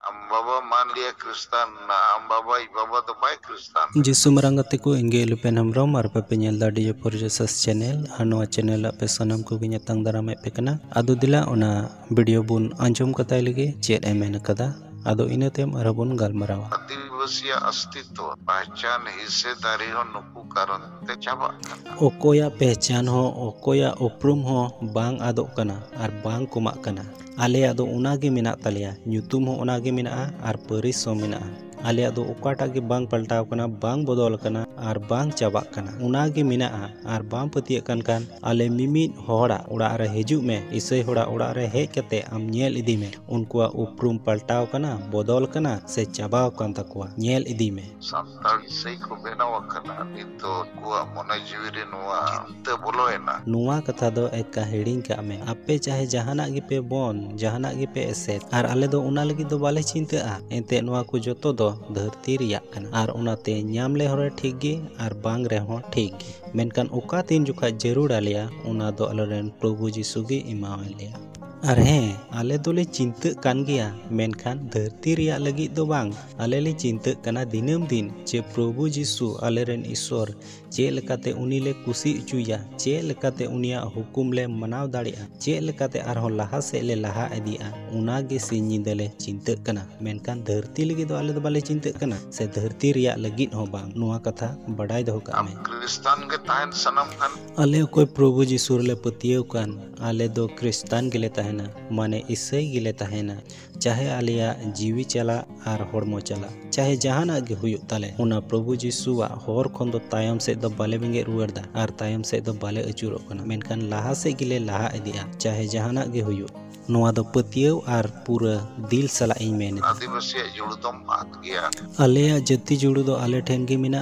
Am baba मान लिया Kristen na am baba I baba to bai Kristen. Jisu marangate ko engge lupen hamrom ar pe nyel da dia por Jesus channel anu channel ape sanam ko ginya tang daram pe kana adu dila ona video bun anjom katai lagi chet emen kada adu inatem arabun galmarawa आदिवासी अस्तित्व पहचान हिस्सेदारी हो नुकु कारण ते चाबा okoya pehchan ho okoya oprum ho bang adok kana ar bang kumak kana ale ado unage menak talia nyutum ho unage menaa ar paris ho menaa ale ado okata ge bang paltaw kana bang bodol kana ar bang cabak kana unage menaa ar bang patiak kan ale mimit hora ora re hejuk me isai hora ora re hej kate am nyel idi me unkua uprum paltaw kana bodol kana se cabaw kan takwa nyel idi me santal isai ko benaw kana nito gua mona jiwiri nuwa kita boloena nuwa katha do ekka heding ka me ape chahe jahana gi pe bon jahana gi pe eset ar ale do una lagi do bale chinta a ente nuwa ko joto do धरती रियाक कना are उनाते ᱧᱟᱢ ले हरे ठीक गे are बांग रे हो ठीक गे मेनकान ओका तीन जुखा जरूर आलिया उना दो अलरेन प्रभु जीसु गे इमावलिया आर हे आले दोले चिंता कान गया मेनखान धरती रिया लगी दो बांग आले ले चिंता कना दिनम दिन जे प्रभु जीसु आलेरेन ईश्वर चे लेकाते उनी ले कुसी उचुया चे लेकाते उनिया हुकुम ले मनाव दाड़िया चे लेकाते आरहो लाहा से ले लाहा इदिया उना गे सिंदले चिंता कना मेनखान धरती लगी दो आले दो बाले चिंता कना से धरती रिया लगी हो बांग नुआ कथा बड़ाई दो का में क्रिस्तान के ताहन सनम kan आले कोई प्रभु जीसु ले पतियो कान आले दो क्रिस्तान के ले ताहेना माने ईसाई गिले ताहेना चाहे आलिया जीवी चला आर होड़मो चला चाहे जहाना गे हुयु ताले उना प्रभु जीसुवा होर खन दो तायम से दो बाले बेंगे रुवरदा आर तायम से दो बाले अचुरो कना मेनखान लाहा से गिले लाहा इदिया चाहे जहाना गे हुयु नोआ दो पतियो आर पूरा दिल सला इन मेन आदिवासी जुड़ दम आत गया आलेया जति जुड़ू दो आले ठेन गे मिना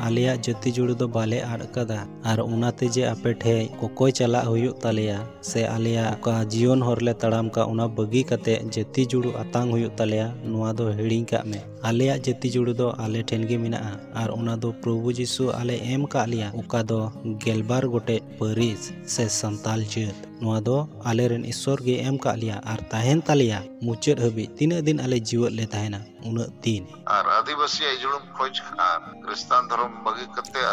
आलेया जति जुड़ू दो बाले आड़ कदा आर उनाते जे आपे ठे कोकोय चला हुयु तालेया से आलेया का जीवन हरले तड़ाम का उना बगी कते जति जुड़ू अतांग हुयु तालेया नोआ दो हिड़िंग का में आलेया जति जुड़ू दो आले ठेन गे मिना आर उना दो प्रभु जीसु आले एम का लिया उका दो गेलबार गोटे परिस से संताल जत नोआ दो आलेरेन ईश्वर गे एम का लिया आर ताहेन तालिया मुचद हबी तीन दिन आले जीवत ले ताहेना उन दिन आर आदिवासी जुड़म खोज खान क्रिस्तान धर्म बगी कते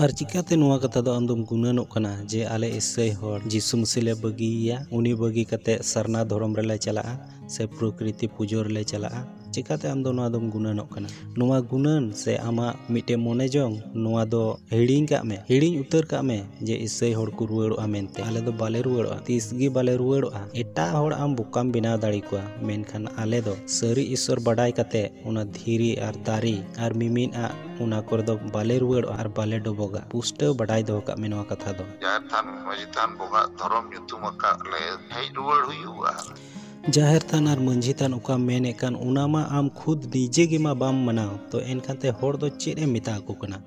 और चिकाते नुआ कथा दो अंदम गुनानो कना जे आले ईसाई होर जीसु मसीह ले बगिया उनी बगी कते सरना धर्म रे ले चला से प्रकृति पूजो रे ले चला चिकाते आम दो नुआ दम गुनानो कना नुआ गुनान से आमा मिटे मोने जोंग नुआ दो हिड़िंग का में हिड़िंग उतर का में जे ईसाई होर को रुवाड़ो मेनते आले दो बाले रुवाड़ो तीसगी बाले रुवाड़ो एटा होर आम बुकाम बिना दाड़ी को मेनखान आले दो सरी ईश्वर बडाई कते उना धीरी आर दारी आर मिमिन आ उना कर दो बाले रुवाड़ो आर बाले डोबोगा पुष्ट बडाई दो का मेनवा कथा दो जाहेर थान मजितान बोगा धर्म युतुम का ले हेय रुवाड़ हुयुआ जाहिर थान और मंझी थान उका मेने कान उनामा आम खुद निजे गे मा बाम मनाव तो एनखाते होर दो चेरे मिता को कना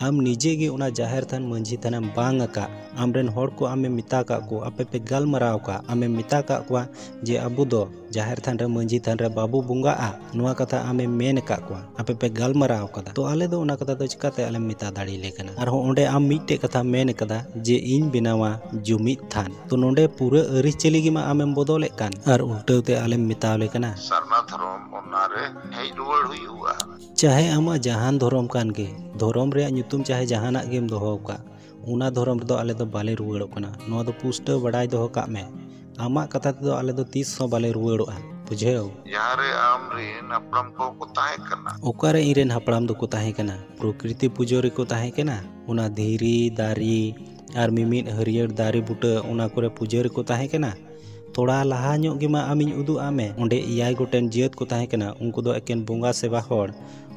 आम निजे गे उना जाहिर थान मंझी थान बांग का आमरेन होर को आमे मिता का को आपे पे गालमराव का आमे मिता का को जे अबु दो जाहिर थान रे मंझी थान रे बाबू बुंगा आ नुआ कथा आमे मेन का को आपे पे गालमराव कदा तो आले दो उना कथा दो चिकाते आले मिता दाड़ी ले कना और ओंडे आम मिटे कथा मेन कदा जे इन बिनावा जुमित थान तो नोंडे पूरा अरि चली गे मा आमेम बदले कान और उल्टोते आले मितावले कना सरना धर्म ओनारे हेय रुवाड़ हुयुआ चाहे आमा जहान धर्म कान गे धर्म रे nyutum चाहे जहाना गेम दोहो का उना धर्म दो आले दो बाले रुवाड़ो कना नो दो पुष्ट बड़ाई दोहो का में आमा कथा दो आले दो 30 सौ बाले रुवाड़ो बुझेओ यारे आमरीन अपरम को ताहे कना ओकारे इरेन हपड़ाम दो को ताहे कना प्रकृति पूजो रे को ताहे कना उना धीरी दारी आर मिमिन हरियर दारी बुटा उना करे पूजो रे को ताहे कना थोड़ा लहा ᱧᱚᱜ गे मा आमिन उदु आमे ओंडे इयाय गोटेन जियत को ताहे कना उनको दो एकेन बोंगा सेवा होड़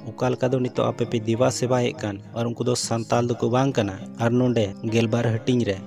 उकाल का दो नितो आपे पे दिवा सेवा हे कान और उनको दो संताल दो को बांग कना और नोंडे गेलबार हटिंग रे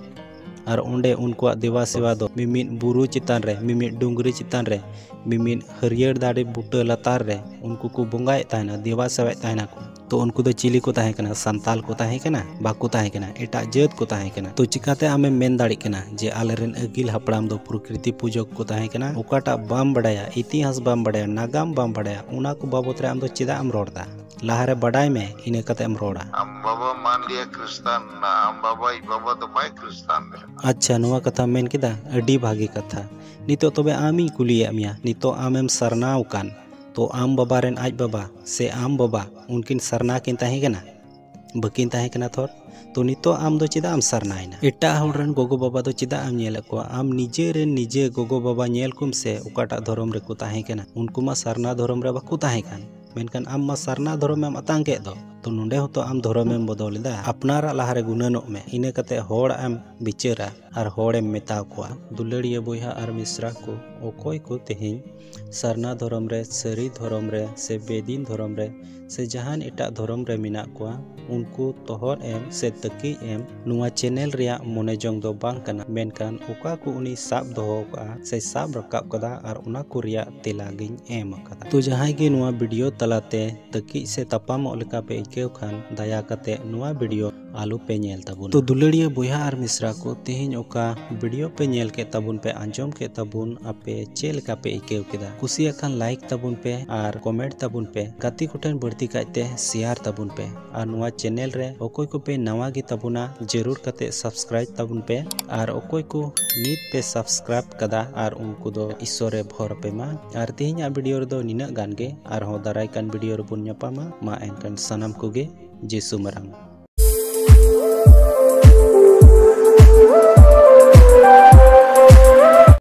और ओंडे उनको दिवा सेवा दो मिमिन बुरु चितान रे मिमिन डुंगरी चितान रे मिमिन हरियर दाड़ी बुटा लतार रे उनको को बोंगाए ताहेना दिवा सेवा ताहेना को तो उनको दो चिली को ताहे कना संताल को ताहे कना बाको ताहे कना एटा जत को ताहे कना तो चिकाते आमे मेन दाड़ी कना जे आलेरेन अगिल हपड़ाम दो प्रकृति पूजक को ताहे कना ओकाटा बाम बड़ाया इतिहास बाम बड़ाया नागाम बाम बड़ाया उना को बाबत रे आम दो चिदा आम रोड़दा लाहारे बड़ाई में इने कते आम रोड़ा am baba मान लिया क्रिस्तान ना am baba I baba तो bai क्रिस्तान अच्छा नुआ कथा मेन किदा अडी भागी कथा नितो तबे आमी कुलिया मिया नितो आमेम सरनाव कान तो आम बाबा रेन आज बाबा से आम बाबा उनकिन सरना किन ताहे कना बकिन ताहे कना थोर तो नितो आम दो चिदा आम सरनाइना एटा हौरन गोगो बाबा दो चिदा आम नेल को आम निजे गोगो बाबा नेल कुम से उकाटा धर्म रे को ताहे कना उनको मा सरना धर्म रे बाकु ताहे कान मेनकान आम मा सरना धर्म एम अतांग के दो तो नोंडे होतो आम धर्म एम बदलेदा अपनारा लाहारे गुनानो में इने कते होड़ एम बिचारा और होड़ एम मेता को दुलड़िया बोया और मिश्रा को ओकोय को तेहिं सरना धर्म रे सरी धर्म रे से बेदीन धर्म रे से जहान एटा धर्म रे मिना को उनको तोहर एम से तकी एम नुआ चैनल रिया मोने जोंग दो बांग कना मेनकान ओका को उनी साब दोहो का से साब रकाब कदा और उना को रिया तेला गिन एम कदा तो जहां के नुआ वीडियो तलाते तकी से तपाम लेका पे इकेव खान दया कते नुआ वीडियो आलू पे नेल तबुन तो दुलड़िया बोया और मिश्रा को तेहिं ओका वीडियो पे नेल के तबुन पे अंजम के तबुन आपे चेल का पे इकेव केदा कुसिया खान लाइक तबुन पे और कमेंट तबुन पे गाती कोठन बढ़ती काते शेयर तबुन पे और नुआ चैनल रे ओकोय को पे नवा गी तबुना जरूर कते सब्सक्राइब तबुन पे और ओकोय को नीत पे सब्सक्राइब कदा और उनको दो ईश्वरे भर पे मा और तेहिं वीडियो रे दो निना गान गे और हो दाराय कान वीडियो रे बुन ᱧᱟᱯᱟᱢᱟ मा एनकन सनम को गे जेसु मरंग।